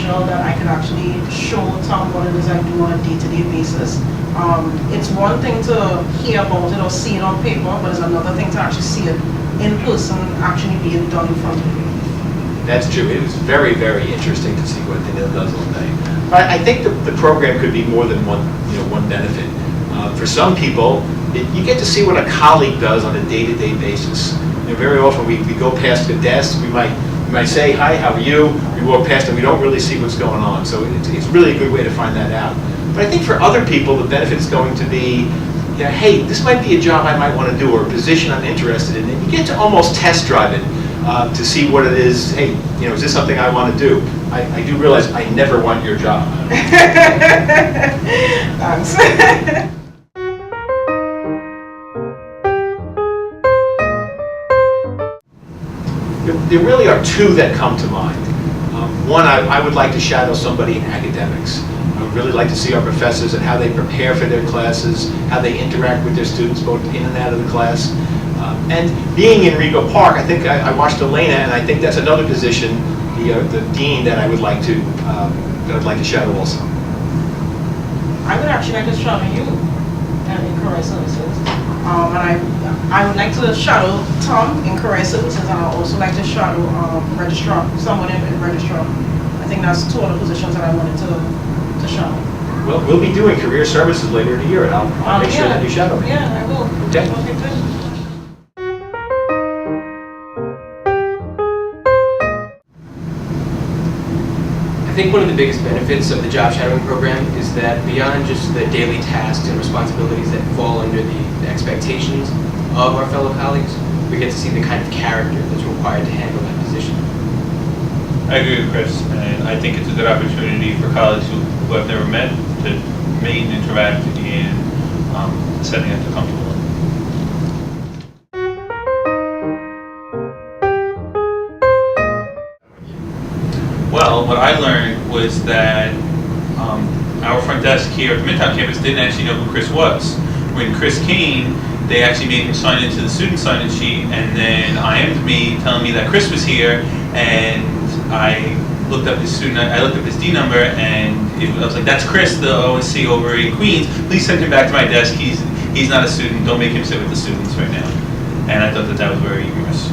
beneficial that I can actually show Tom what it is I do on a day-to-day basis. It's one thing to hear about it or see it on paper, but it's another thing to actually see it in person, actually being done in front of you. That's true. It was very, very interesting to see what Danielle does all day. But I think the program could be more than one benefit. For some people, you get to see what a colleague does on a day-to-day basis. Very often we go past the desk, we might say, hi, how are you? We walk past and we don't really see what's going on. So it's really a good way to find that out. But I think for other people, the benefit is going to be, hey, this might be a job I might want to do or a position I'm interested in. And you get to almost test drive it to see what it is. Hey, is this something I want to do? I do realize I never want your job. Thanks. There really are two that come to mind. One, I would like to shadow somebody in academics. I would really like to see our professors and how they prepare for their classes, how they interact with their students both in and out of the class. And being in Rego Park, I think I watched Elena, and I think that's another position, the dean, that I would like to shadow also. I would actually like to shadow you in career services. And I would like to shadow Tom in career services, and I would also like to shadow registrar, someone in registrar. I think that's two other positions that I wanted to shadow. Well, we'll be doing career services later in the year, and I'll make sure that you shadow me. Yeah, I will. Okay. Okay, good. I think one of the biggest benefits of the job shadowing program is that beyond just the daily tasks and responsibilities that fall under the expectations of our fellow colleagues, we get to see the kind of character that's required to handle that position. I agree with Chris, and I think it's a good opportunity for colleagues who have never met to meet and interact in a setting that they're comfortable in. Well, what I learned was that our front desk here at the Midtown campus didn't actually know who Chris was. When Chris came, they actually made him sign into the student sign-in sheet, and then IM'd me telling me that Chris was here, and I looked up his student, I looked up his D number, and I was like, that's Chris, the OSC over in Queens. Please send him back to my desk. He's not a student. Don't make him sit with the students right now. And I thought that was very humorous.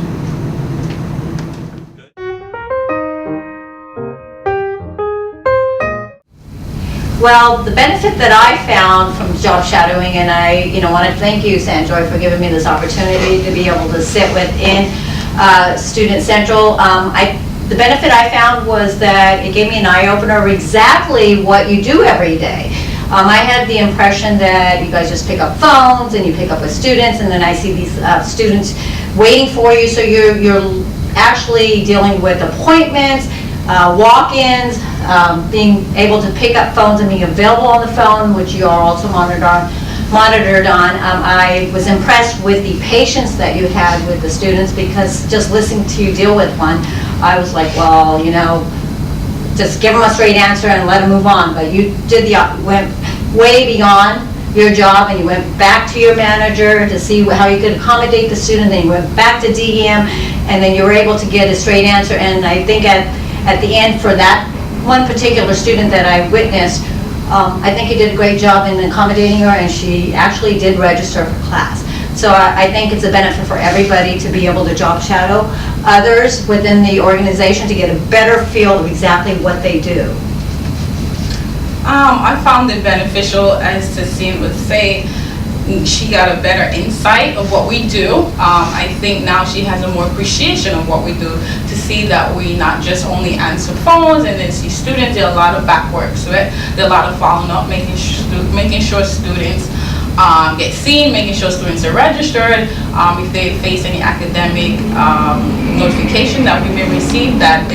Well, the benefit that I found from job shadowing, and I want to thank you, Sanjoy, for giving me this opportunity to be able to sit within Student Central. The benefit I found was that it gave me an eye-opener of exactly what you do every day. I had the impression that you guys just pick up phones and you pick up with students, and then I see these students waiting for you, so you're actually dealing with appointments, walk-ins, being able to pick up phones and being available on the phone, which you are also monitored on. I was impressed with the patience that you had with the students, because just listening to you deal with one, I was like, well, just give them a straight answer and let them move on. But you went way beyond your job, and you went back to your manager to see how you could accommodate the student, then you went back to DEM, and then you were able to get a straight answer. And I think at the end, for that one particular student that I witnessed, I think you did a great job in accommodating her, and she actually did register for class. So I think it's a benefit for everybody to be able to job shadow others within the organization to get a better feel of exactly what they do. I found it beneficial, as Tasim would say. She got a better insight of what we do. I think now she has a more appreciation of what we do, to see that we not just only answer phones and then see students. There are a lot of back work to it. There are a lot of following up, making sure students get seen, making sure students are registered. If they face any academic notification that we may receive, that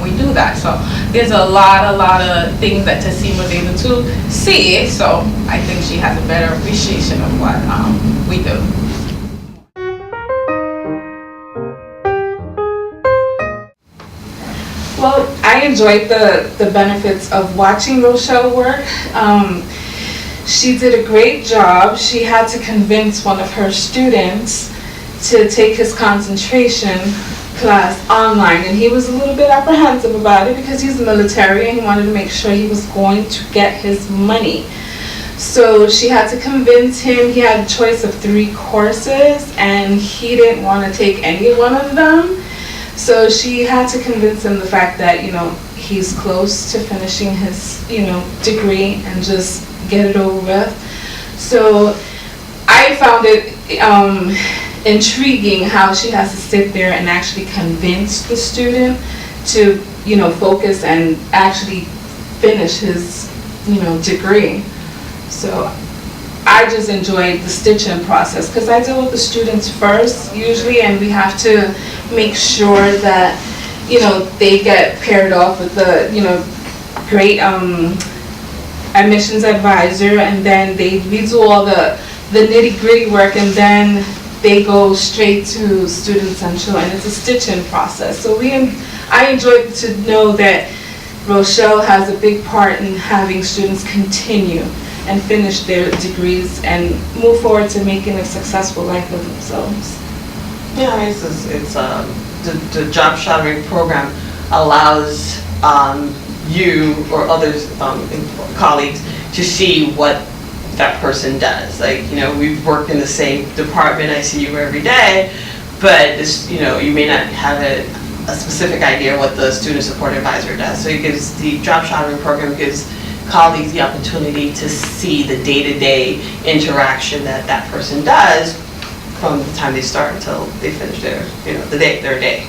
we do that. So there's a lot of things that Tasim was able to see. So I think she has a better appreciation of what we do. Well, I enjoyed the benefits of watching Rochelle work. She did a great job. She had to convince one of her students to take his concentration class online, and he was a little bit apprehensive about it because he's military and he wanted to make sure he was going to get his money. So she had to convince him. He had a choice of 3 courses and he didn't want to take any one of them. So she had to convince him the fact that, you know, he's close to finishing his, you know, degree and just get it over with. So I found it intriguing how she has to sit there and actually convince the student to, you know, focus and actually finish his, you know, degree. So I just enjoyed the stitching process because I deal with the students first usually, and we have to make sure that, you know, they get paired off with the, you know, great admissions advisor, and then we do all the nitty-gritty work, and then they go straight to Student Central, and it's a stitching process. So I enjoyed to know that Rochelle has a big part in having students continue and finish their degrees and move forward to making a successful life of themselves. Yeah, it's the job shadowing program allows you or others, colleagues, to see what that person does. Like, you know, we've worked in the same department, I see you every day, but this, you know, you may not have a specific idea what the student support advisor does. So it gives, the job shadowing program gives colleagues the opportunity to see the day-to-day interaction that person does from the time they start until they finish their, you know, their day.